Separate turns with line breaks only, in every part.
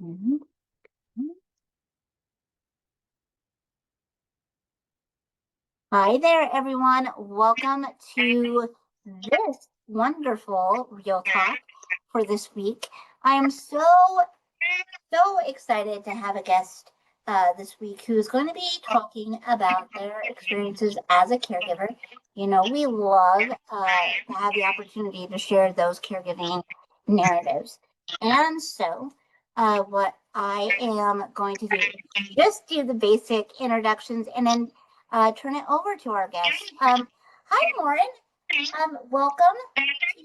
Mhm. Hi there, everyone. Welcome to this wonderful Real Talk for this week. I am so excited to have a guest this week who's going to be talking about their experiences as a caregiver. You know, we love to have the opportunity to share those caregiving narratives. And so, what I am going to do is just do the basic introductions and then turn it over to our guest. Hi, Lauren. Welcome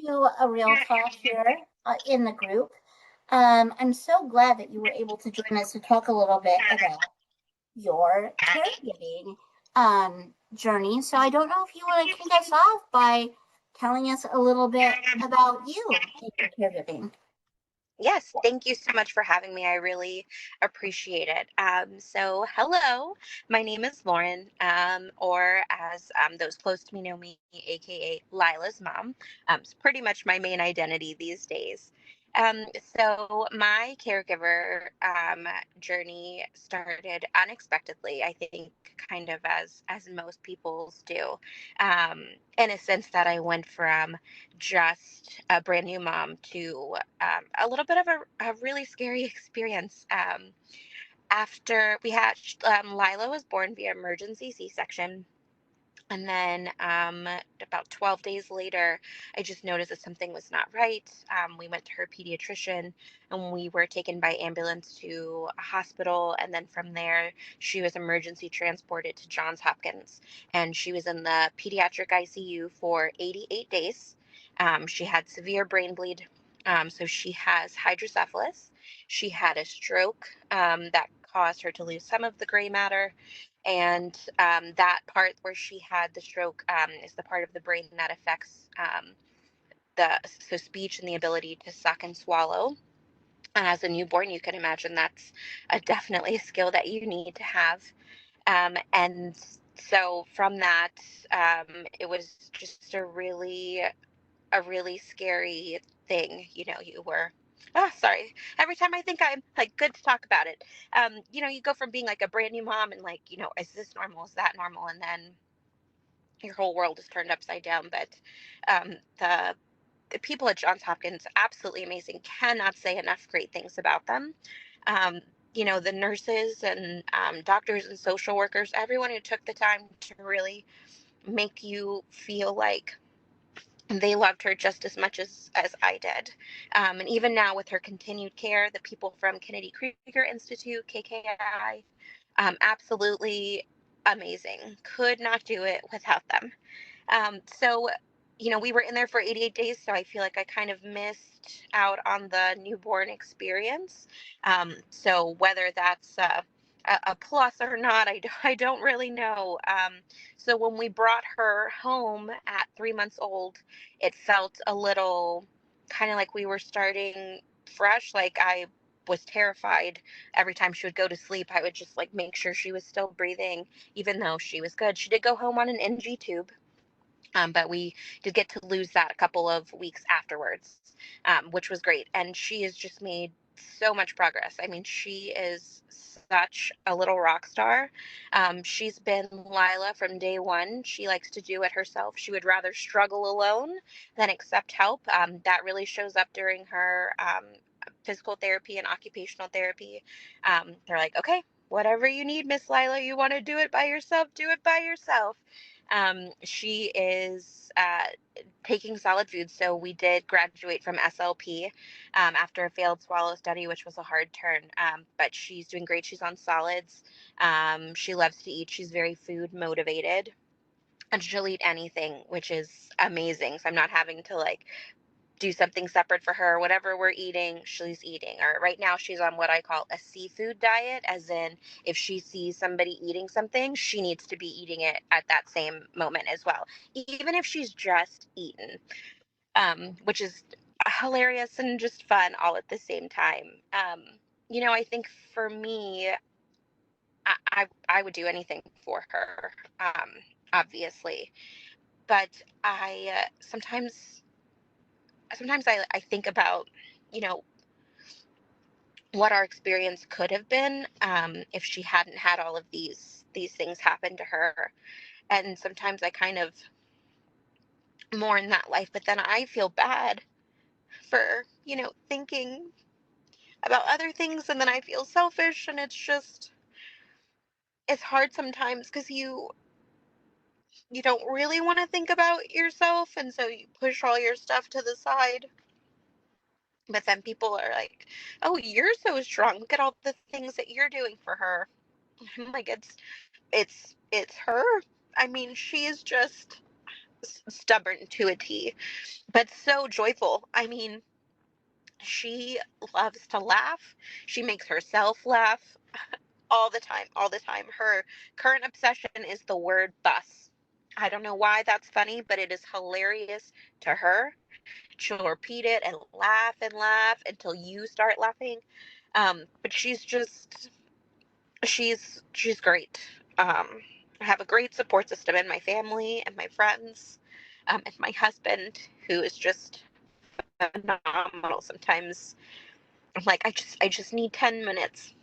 to a Real Talk here in the group. I'm so glad that you were able to join us to talk a little bit about your caregiving journey. So I don't know if you want to kick us off by telling us a little bit about you and your caregiving.
Yes, thank you so much for having me. I really appreciate it. Hello, my name is Lauren, or as those close to me know me, aka Lila's mom. It's pretty much my main identity these days. My caregiver journey started unexpectedly. I think, kind of as most people's do, um, in a sense that I went from just a brand new mom to a little bit of a really scary experience. After we had Lila was born via emergency C-section. And then about 12 days later, I just noticed that something was not right. We went to her pediatrician and we were taken by ambulance to a hospital. And then from there, she was emergency transported to Johns Hopkins. And she was in the pediatric ICU for 88 days. She had severe brain bleed. So she has hydrocephalus. She had a stroke that caused her to lose some of the gray matter, and that part where she had the stroke is the part of the brain that affects the speech and the ability to suck and swallow. And as a newborn, you can imagine that's definitely a skill that you need to have. And so from that, it was just a really scary thing. You were, sorry. Every time I think I'm like good to talk about it, you go from being like a brand new mom and like, is this normal? Is that normal? And then your whole world is turned upside down. But the people at Johns Hopkins, absolutely amazing. Cannot say enough great things about them. Um, the nurses and doctors and social workers, everyone who took the time to really make you feel like they loved her just as much as I did. And even now, with her continued care, the people from Kennedy Krieger Institute, KKI, absolutely amazing. Could not do it without them. We were in there for 88 days, so I feel like I kind of missed out on the newborn experience. So whether that's a plus or not, I don't really know. So when we brought her home at 3 months old, it felt a little kind of like we were starting fresh. Like I was terrified every time she would go to sleep. I would just like make sure she was still breathing, even though she was good. She did go home on an NG tube, but we did get to lose that a couple of weeks afterwards, which was great. And she has just made so much progress. I mean, she is such a little rock star. She's been Lila from day one. She likes to do it herself. She would rather struggle alone than accept help. That really shows up during her physical therapy and occupational therapy. They're like, okay, whatever you need, Miss Lila, you want to do it by yourself, do it by yourself. She is taking solid food. So we did graduate from SLP after a failed swallow study, which was a hard turn. But she's doing great. She's on solids. She loves to eat. She's very food motivated. And she'll eat anything, which is amazing. So I'm not having to like do something separate for her. Whatever we're eating, she's eating. Or right now, she's on what I call a seafood diet, as in if she sees somebody eating something, she needs to be eating it at that same moment as well, even if she's just eaten, which is hilarious and just fun all at the same time. I think for me, I would do anything for her, obviously, but I sometimes I think about, you know, what our experience could have been, if she hadn't had all of these things happen to her. And sometimes I kind of mourn that life, but then I feel bad for, thinking about other things, and then I feel selfish, and it's hard sometimes because you don't really want to think about yourself, and so you push all your stuff to the side. But then people are like, "Oh, you're so strong. Look at all the things that you're doing for her." I'm like, it's her. I mean, she is just stubborn to a T, but so joyful. I mean, she loves to laugh. She makes herself laugh all the time, all the time. Her current obsession is the word bus. I don't know why that's funny, but it is hilarious to her. She'll repeat it and laugh until you start laughing. But she's great. I have a great support system in my family and my friends, and my husband, who is just phenomenal. Sometimes I'm like, I just need 10 minutes.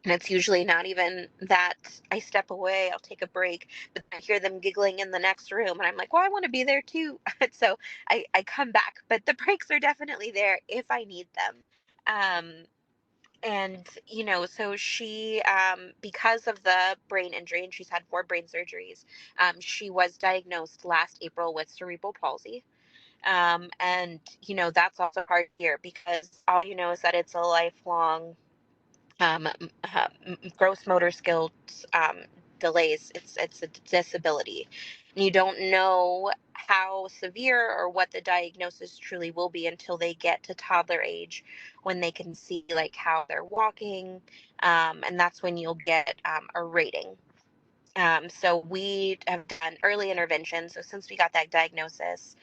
And it's usually not even that. I step away, I'll take a break, but I hear them giggling in the next room, and I'm like, well, I want to be there too. So I come back, but the breaks are definitely there if I need them. Um, and so she, because of the brain injury, and she's had 4 brain surgeries, she was diagnosed last April with cerebral palsy. And that's also hard here, because all you know is that it's a lifelong, um, gross motor skills, delays. It's a disability. And you don't know how severe or what the diagnosis truly will be until they get to toddler age, when they can see like how they're walking, and that's when you'll get, a rating. So we have done early intervention. So since we got that diagnosis,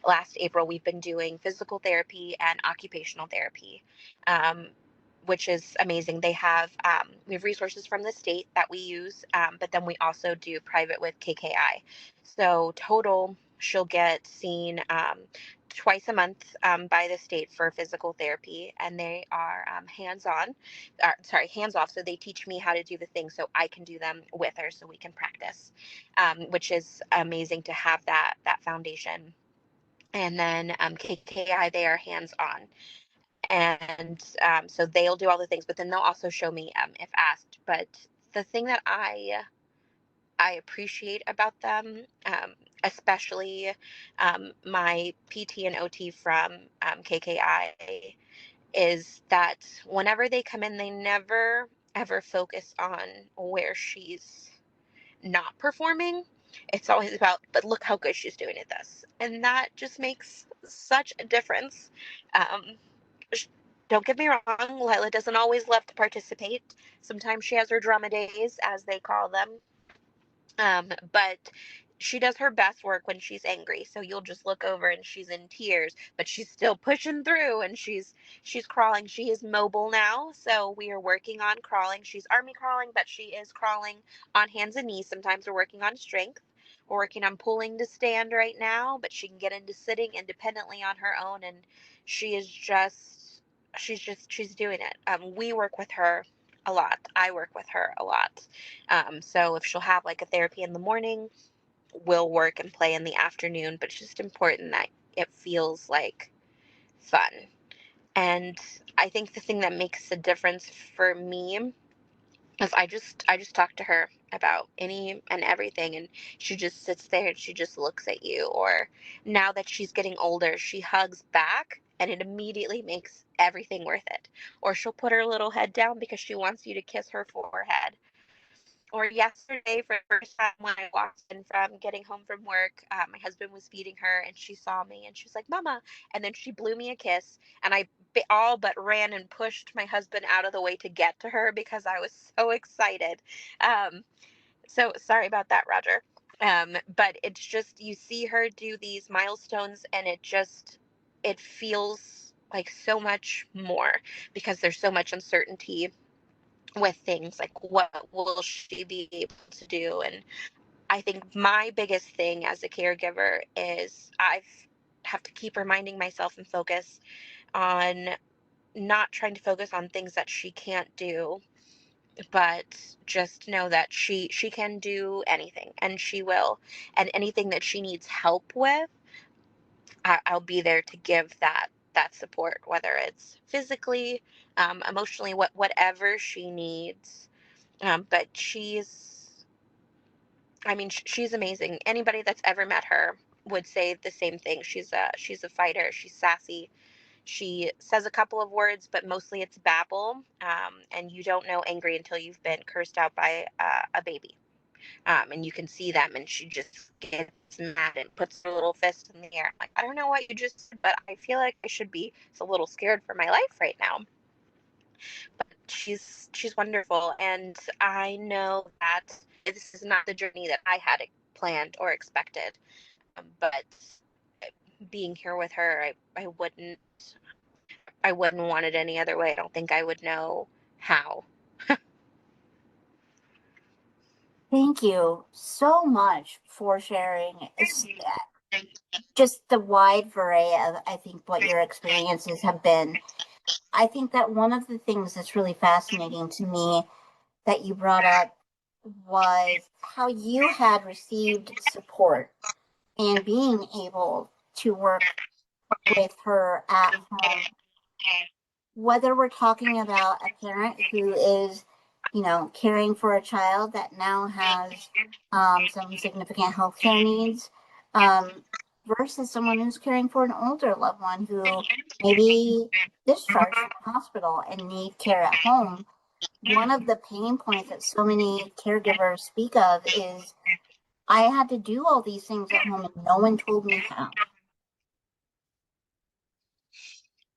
last April, we've been doing physical therapy and occupational therapy, um, which is amazing. We have resources from the state that we use, but then we also do private with KKI. So total, she'll get seen, twice a month, by the state for physical therapy, and they are, hands-on, sorry, hands off. So they teach me how to do the things so I can do them with her, so we can practice, which is amazing to have that foundation. And then, KKI, they are hands on, and, so they'll do all the things, but then they'll also show me, if asked. But the thing that I appreciate about them, especially, my PT and OT from, KKI, is that whenever they come in, they never ever focus on where she's not performing. It's always about, but look how good she's doing at this. And that just makes such a difference. Um, don't get me wrong, Lila doesn't always love to participate. Sometimes she has her drama days, as they call them, but she does her best work when she's angry. So you'll just look over and she's in tears, but she's still pushing through, and she's crawling. She is mobile now, so we are working on crawling. She's army crawling, but she is crawling on hands and knees. Sometimes we're working on strength. We're working on pulling to stand right now, but she can get into sitting independently on her own, and she is just she's doing it. We work with her a lot. I work with her a lot. So if she'll have like a therapy in the morning, we'll work and play in the afternoon, but it's just important that it feels like fun. And I think the thing that makes a difference for me is I just talk to her about any and everything, and she just sits there and she just looks at you. Or now that she's getting older, she hugs back, and it immediately makes everything worth it. Or she'll put her little head down because she wants you to kiss her forehead. Or yesterday, for the first time, when I walked in from getting home from work, my husband was feeding her, and she saw me, and she was like, "Mama," and then she blew me a kiss, and I all but ran and pushed my husband out of the way to get to her because I was so excited. Um, so sorry about that, Roger. But it's just, you see her do these milestones, and it feels like so much more, because there's so much uncertainty with things like, what will she be able to do. And I think my biggest thing as a caregiver is I have to keep reminding myself and focus on not trying to focus on things that she can't do, but just know that she can do anything, and she will. And anything that she needs help with, I'll be there to give that support, whether it's physically, emotionally, whatever she needs. But I mean, she's amazing. Anybody that's ever met her would say the same thing. She's a fighter. She's sassy. She says a couple of words, but mostly it's babble. And you don't know angry until you've been cursed out by a baby. And you can see them, and she just gets mad and puts her little fist in the air. I'm like, I don't know what you just said, but I feel like I should be a little scared for my life right now. But she's wonderful, and I know that this is not the journey that I had planned or expected. But being here with her, I wouldn't want it any other way. I don't think I would know how.
Thank you so much for sharing just the wide array of, I think, what your experiences have been. I think that one of the things that's really fascinating to me that you brought up was how you had received support and being able to work with her at home. Whether we're talking about a parent who is, caring for a child that now has some significant healthcare needs, versus someone who's caring for an older loved one who maybe discharged from the hospital and need care at home. One of the pain points that so many caregivers speak of is, I had to do all these things at home and no one told me how.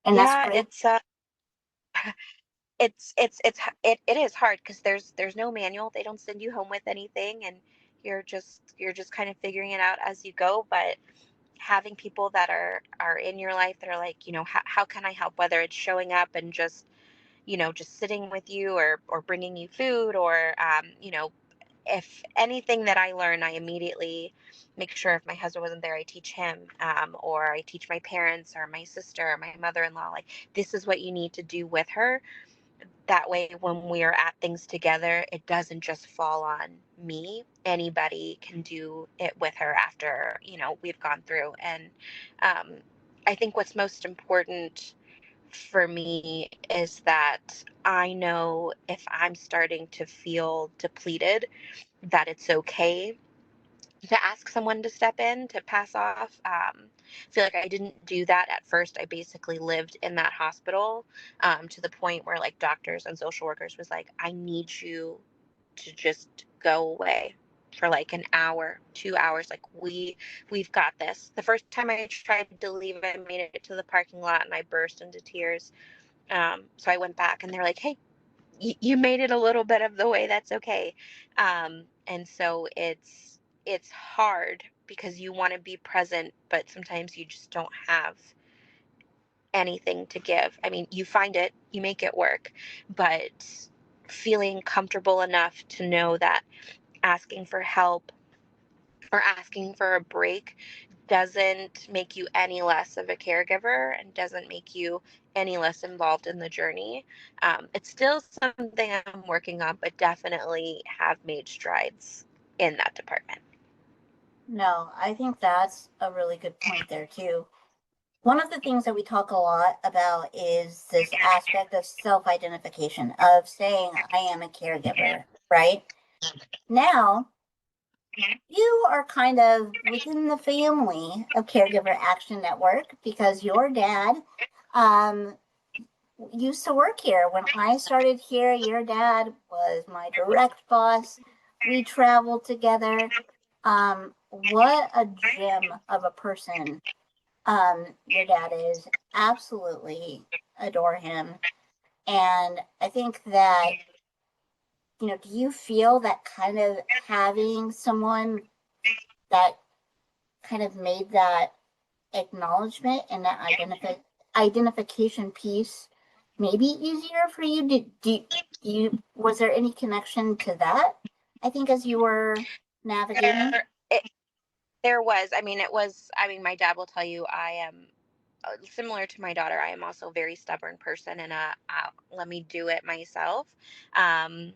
And that's
Yeah,
great.
it is hard because there's no manual. They don't send you home with anything, and you're just kind of figuring it out as you go. But having people that are in your life that are like, how can I help, whether it's showing up and just sitting with you, or bringing you food, or if anything that I learn, I immediately make sure, if my husband wasn't there, I teach him, or I teach my parents or my sister or my mother-in-law, like, this is what you need to do with her. That way, when we are at things together, it doesn't just fall on me. Anybody can do it with her after we've gone through. And um, I think what's most important for me is that I know, if I'm starting to feel depleted, that it's okay to ask someone to step in, to pass off. I feel like I didn't do that at first. I basically lived in that hospital, to the point where, like, doctors and social workers was like, I need you to just go away for like an hour, 2 hours. Like, we've got this. The first time I tried to leave, I made it to the parking lot and I burst into tears. So I went back, and they're like, hey, you made it a little bit of the way. That's okay. And so it's hard because you want to be present, but sometimes you just don't have anything to give. I mean, you find it, you make it work, but feeling comfortable enough to know that asking for help or asking for a break doesn't make you any less of a caregiver, and doesn't make you any less involved in the journey. It's still something I'm working on, but definitely have made strides in that department.
No, I think that's a really good point there too. One of the things that we talk a lot about is this aspect of self-identification, of saying, I am a caregiver, right? Now, you are kind of within the family of Caregiver Action Network because your dad um, used to work here. When I started here, your dad was my direct boss. We traveled together. What a gem of a person your dad is. Absolutely adore him. And I think that, do you feel that kind of having someone that kind of made that acknowledgement and that identification piece maybe easier for you? Was there any connection to that? I think as you were navigating.
There, it, there was. I mean, it was. I mean, my dad will tell you, I am. similar to my daughter, I am also a very stubborn person, and let me do it myself. And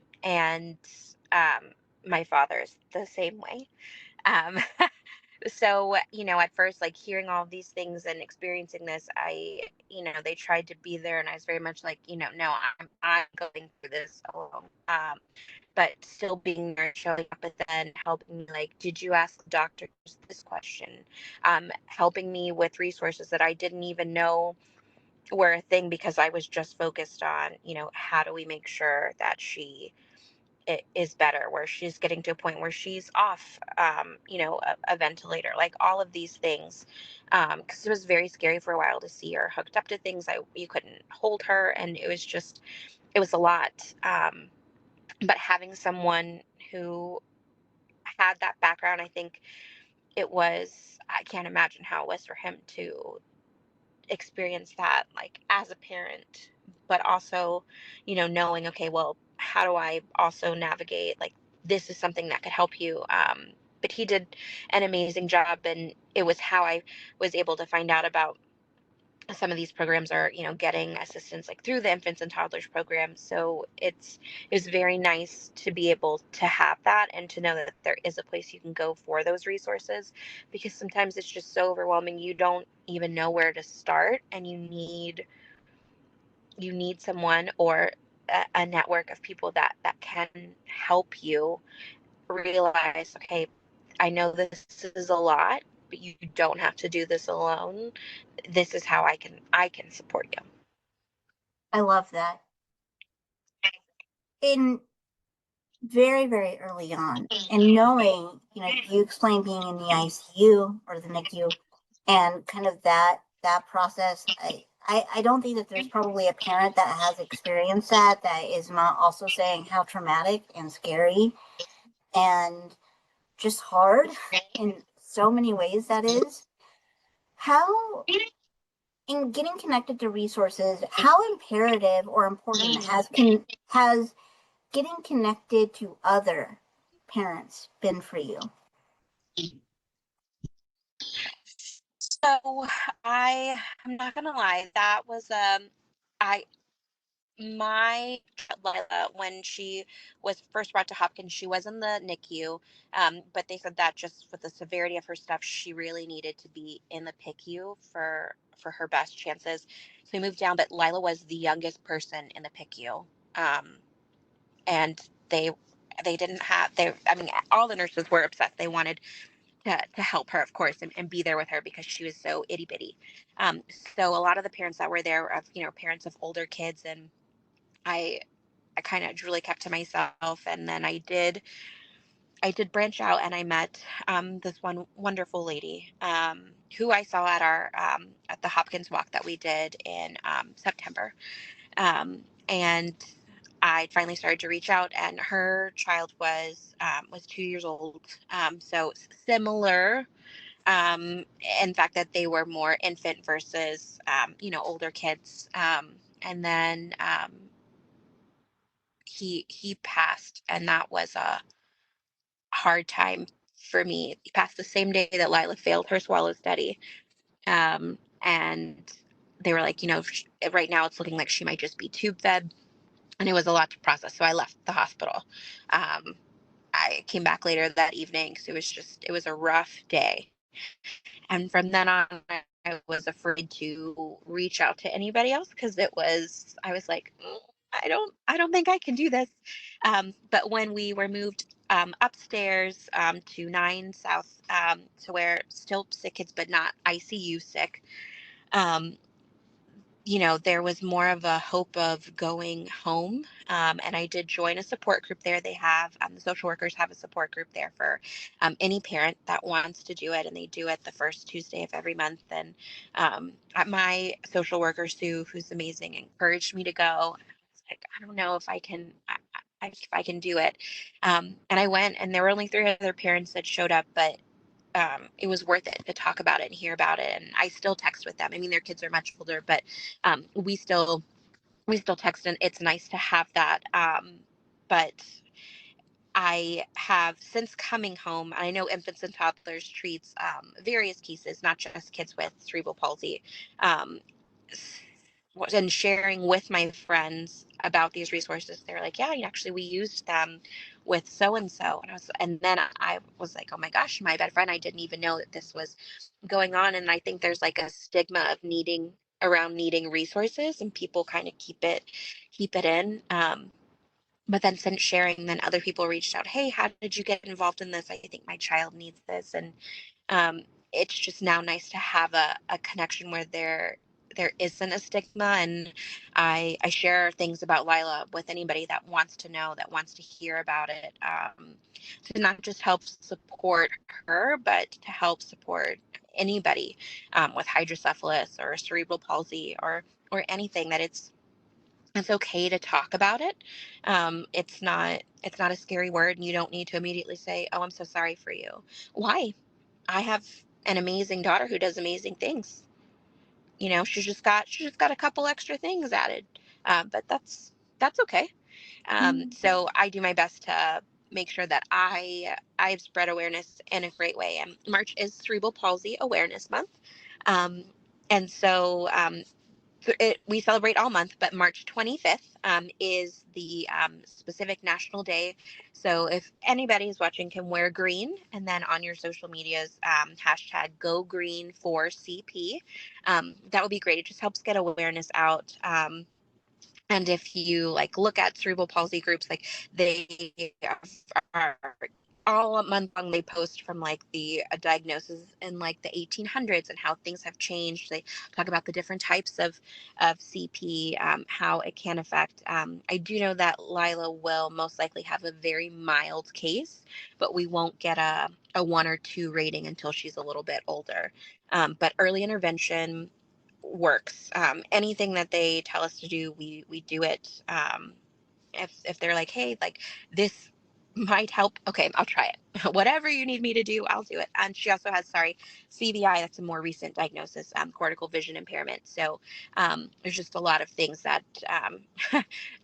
my father's the same way. Um, so, at first, like hearing all of these things and experiencing this, they tried to be there, and I was very much like, no, I'm going through this alone. But still being there, showing up, and then helping me, like, did you ask the doctor this question? Helping me with resources that I didn't even know were a thing, because I was just focused on, how do we make sure that she is better, where she's getting to a point where she's off, a ventilator, like all of these things. Because it was very scary for a while to see her hooked up to things. You couldn't hold her, and it was a lot. But having someone who had that background, I think I can't imagine how it was for him to experience that, like as a parent, but also, knowing, okay, well, how do I also navigate, like, this is something that could help you. But he did an amazing job, and it was how I was able to find out about some of these programs, are getting assistance, like through the infants and toddlers program. So it's very nice to be able to have that, and to know that there is a place you can go for those resources, because sometimes it's just so overwhelming, you don't even know where to start, and you need someone, or a network of people that can help you realize, okay, I know this is a lot, but you don't have to do this alone. This is how I can support you.
I love that. In very, very early on, and knowing, you explained being in the ICU or the NICU, and kind of that process. I don't think that there's probably a parent that has experienced that is not also saying how traumatic and scary and just hard in so many ways that is. How, in getting connected to resources, how imperative or important has getting connected to other parents been for you?
So I'm not gonna lie, that was I my Lila, when she was first brought to Hopkins, she was in the NICU, but they said that just with the severity of her stuff, she really needed to be in the PICU for her best chances. So we moved down, but Lila was the youngest person in the PICU, and they didn't have they. I mean, all the nurses were upset. They wanted to help her, of course, and be there with her, because she was so itty bitty. Um, so a lot of the parents that were there, of parents of older kids, and I I kind of really kept to myself. And then I did branch out, and I met this one wonderful lady, who I saw at the Hopkins walk that we did in September. And I finally started to reach out, and her child was 2 years old. So similar, in fact, that they were more infant versus older kids. And then he passed, and that was a hard time for me. He passed the same day that Lila failed her swallow study. And they were like, right now it's looking like she might just be tube fed. And it was a lot to process. So I left the hospital. Um, I came back later that evening. So it was a rough day. And from then on, I was afraid to reach out to anybody else, because I was like, I don't think I can do this. But when we were moved upstairs, to 9 South, to where still sick kids, but not ICU sick, um, there was more of a hope of going home. And I did join a support group there. The social workers have a support group there for any parent that wants to do it. And they do it the first Tuesday of every month. And my social worker, Sue, who's amazing, encouraged me to go. I was like, I don't know if I can. If I can do it. And I went, and there were only 3 other parents that showed up, but it was worth it to talk about it and hear about it. And I still text with them. I mean, their kids are much older, but we still text, and it's nice to have that. But I have since coming home, I know infants and toddlers treats various cases, not just kids with cerebral palsy. Um, and sharing with my friends about these resources, they're like, yeah, actually we used them with so and so. And then I was like, oh my gosh, my best friend, I didn't even know that this was going on. And I think there's like a stigma of needing resources, and people kind of keep it in. But then since sharing, then other people reached out, hey, how did you get involved in this? I think my child needs this. And um, it's just now nice to have a connection where there isn't a stigma. And I share things about Lila with anybody that wants to know, that wants to hear about it, to not just help support her, but to help support anybody with hydrocephalus or cerebral palsy or anything, that it's okay to talk about it. It's not a scary word, and you don't need to immediately say, oh, I'm so sorry for you. Why? I have an amazing daughter who does amazing things. She's just got a couple extra things added. But that's okay. So I do my best to make sure that I've spread awareness in a great way. And March is Cerebral Palsy Awareness Month. um, and so we celebrate all month, but March 25th is the specific national day. So if anybody is watching, can wear green, and then on your social medias, hashtag go green for CP. That would be great. It just helps get awareness out. And if you like look at cerebral palsy groups, like they are all month long, they post from like the diagnosis in like the 1800s and how things have changed. They talk about the different types of CP, how it can affect. I do know that Lila will most likely have a very mild case, but we won't get a 1 or 2 rating until she's a little bit older. But early intervention works. Anything that they tell us to do, we do it. If they're like, hey, like this might help, okay, I'll try it. Whatever you need me to do, I'll do it. And she also has, CVI. That's a more recent diagnosis, cortical vision impairment. So there's just a lot of things that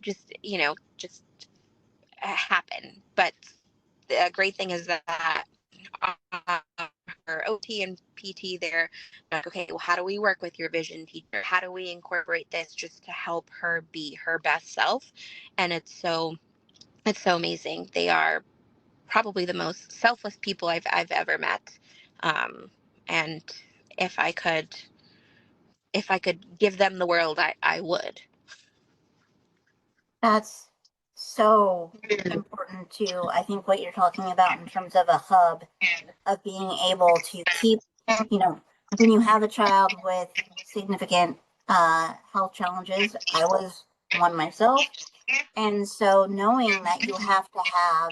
just happen. But the great thing is that uh, her OT and PT there, like, okay, well, how do we work with your vision teacher? How do we incorporate this just to help her be her best self? And it's so amazing. They are probably the most selfless people I've ever met. Um, and if I could if I could give them the world, I would.
That's so important too. I think what you're talking about in terms of a hub of being able to keep, you know, when you have a child with significant health challenges, I was one myself. And so knowing that you have to have,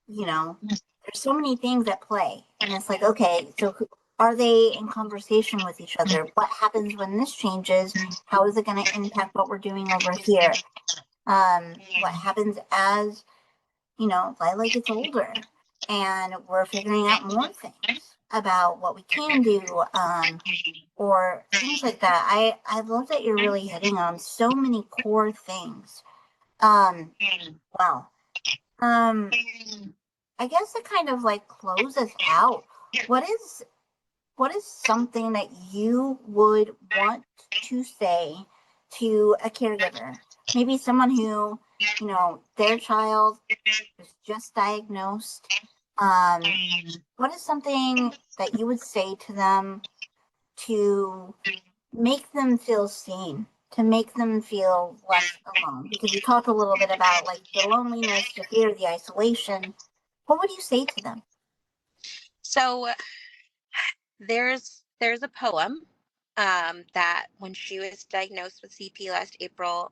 there's so many things at play. And it's like, okay, so are they in conversation with each other? What happens when this changes? How is it going to impact what we're doing over here? What happens as, Lila gets older and we're figuring out more things about what we can do, or things like that. I love that you're really hitting on so many core things. Wow. Um, I guess it kind of like closes out. What is what is something that you would want to say to a caregiver? Maybe someone who, their child was just diagnosed. What is something that you would say to them to make them feel seen, to make them feel less alone? Because you talked a little bit about like the loneliness, the fear, the isolation. What would you say to them?
So there's a poem that when she was diagnosed with CP last April,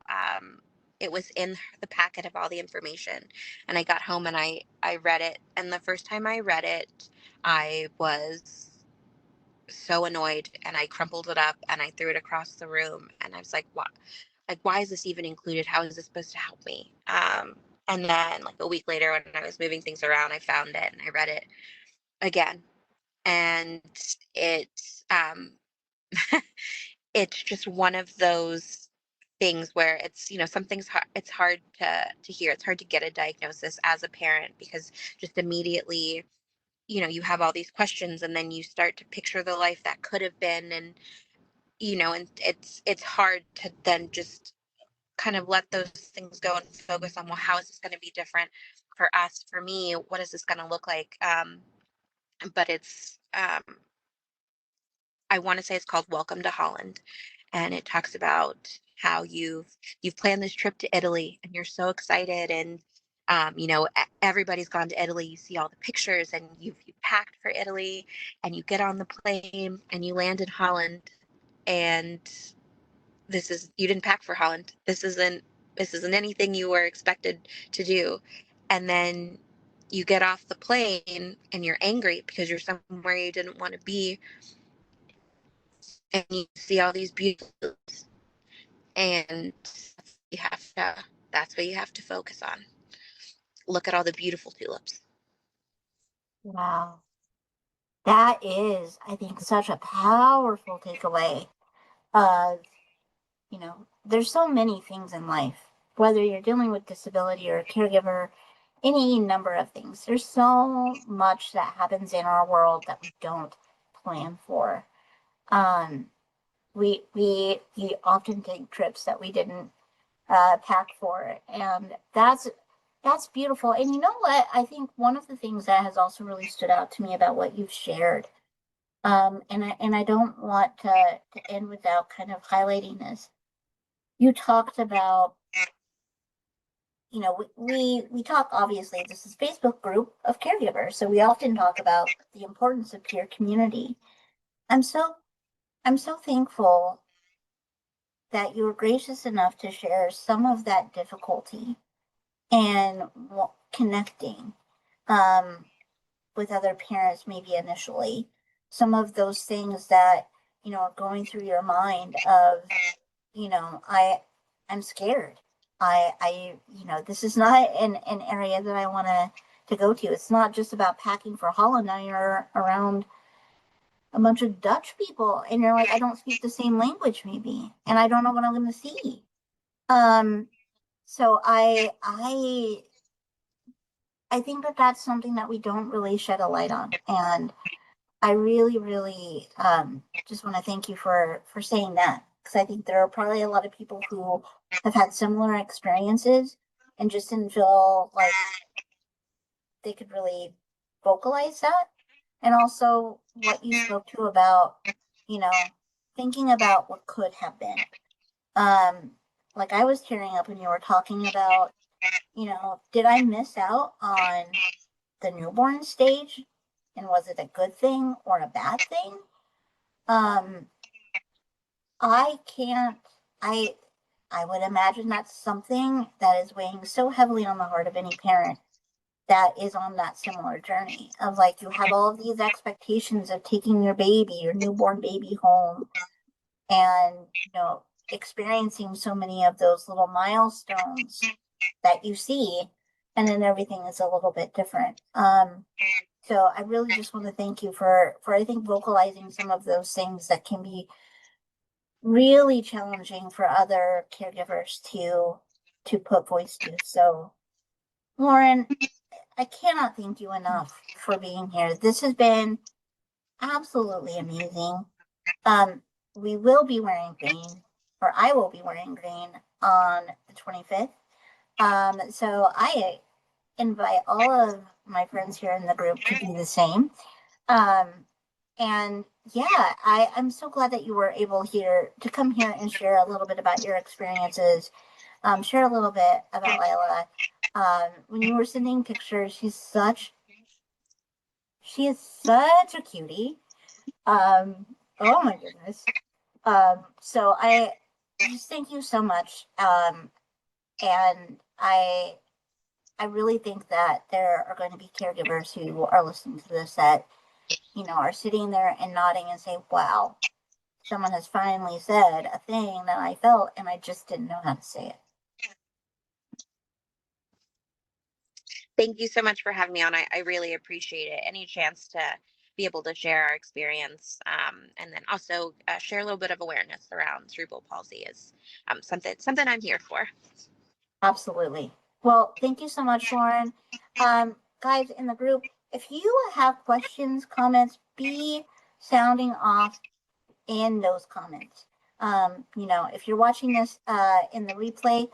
it was in the packet of all the information, and I got home and I read it, and the first time I read it, I was so annoyed, and I crumpled it up and I threw it across the room, and I was like, what? Like, why is this even included? How is this supposed to help me? And then like a week later, when I was moving things around, I found it and I read it again, and it's it's just one of those things where it's, something's hard, it's hard to hear. It's hard to get a diagnosis as a parent because just immediately, you have all these questions, and then you start to picture the life that could have been. And and it's hard to then just kind of let those things go and focus on, well, how is this going to be different for us, for me, what is this going to look like? But it's I want to say it's called Welcome to Holland, and it talks about how you've planned this trip to Italy, and you're so excited, and everybody's gone to Italy. You see all the pictures, and you've packed for Italy, and you get on the plane, and you land in Holland, and you didn't pack for Holland. This isn't anything you were expected to do, and then you get off the plane, and you're angry because you're somewhere you didn't want to be, and you see all these beautiful, and that's what you have to focus on. Look at all the beautiful tulips.
Wow. That is, I think, such a powerful takeaway of, there's so many things in life, whether you're dealing with disability or a caregiver, any number of things. There's so much that happens in our world that we don't plan for. Um, we often take trips that we didn't pack for, and that's beautiful. And you know what? I think one of the things that has also really stood out to me about what you've shared, and I don't want to end without kind of highlighting this. You talked about, we talk, obviously this is Facebook group of caregivers, so we often talk about the importance of peer community. I'm so I'm so thankful that you were gracious enough to share some of that difficulty and connecting um, with other parents, maybe initially. Some of those things that, are going through your mind of, I'm scared. This is not an area that I want to go to. It's not just about packing for Holland. Now you're around a bunch of Dutch people, and you're like, I don't speak the same language, maybe, and I don't know what I'm going to see. Um, so I think that that's something that we don't really shed a light on, and I really, really just want to thank you for saying that, because I think there are probably a lot of people who have had similar experiences and just didn't feel like they could really vocalize that. And also what you spoke to about, you know, thinking about what could have been. Um, like I was tearing up when you were talking about, did I miss out on the newborn stage? And was it a good thing or a bad thing? Um, I can't, I, I would imagine that's something that is weighing so heavily on the heart of any parent that is on that similar journey of, like, you have all of these expectations of taking your newborn baby home, and, experiencing so many of those little milestones that you see, and then everything is a little bit different. So I really just want to thank you for I think vocalizing some of those things that can be really challenging for other caregivers to put voice to. So, Lauryn, I cannot thank you enough for being here. This has been absolutely amazing. Um, we will be wearing green, or I will be wearing green on the 25th. So I invite all of my friends here in the group to do the same. Um, and yeah, I'm so glad that you were able here to come here and share a little bit about your experiences, share a little bit about Lila. When you were sending pictures, she is such a cutie. Oh my goodness. So I just thank you so much. And I really think that there are going to be caregivers who are listening to this that, are sitting there and nodding and say, wow, someone has finally said a thing that I felt and I just didn't know how to say it.
Thank you so much for having me on. I really appreciate it. Any chance be able to share our experience, and then also share a little bit of awareness around cerebral palsy is something I'm here for.
Absolutely. Well, thank you so much, Lauryn. Guys in the group, if you have questions, comments, be sounding off in those comments. If you're watching this in the replay,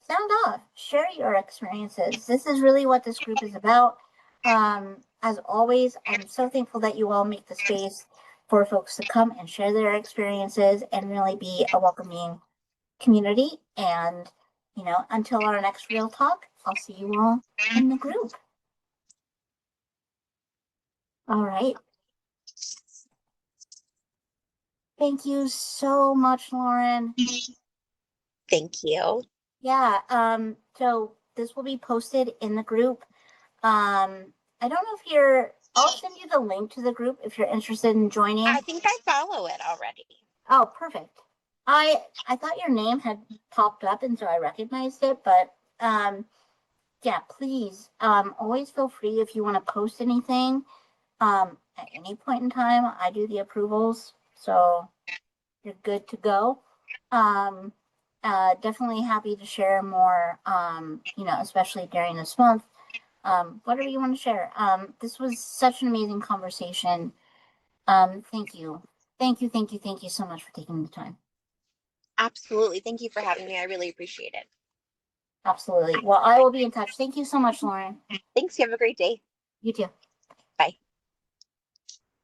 sound off, share your experiences. This is really what this group is about. As always, I'm so thankful that you all make the space for folks to come and share their experiences and really be a welcoming community. And, until our next real talk, I'll see you all in the group. All right. Thank you so much, Lauryn.
Thank you.
Yeah. So this will be posted in the group. I don't know if I'll send you the link to the group if you're interested in joining.
I think I follow it already.
Oh, perfect. I thought your name had popped up and so I recognized it, but yeah, please always feel free if you want to post anything at any point in time. I do the approvals, so you're good to go. Definitely happy to share more, especially during this month. Whatever you want to share. This was such an amazing conversation. Thank you. Thank you so much for taking the time.
Absolutely. Thank you for having me. I really appreciate it.
Absolutely. Well, I will be in touch. Thank you so much, Lauryn.
Thanks. You have a great day.
You too.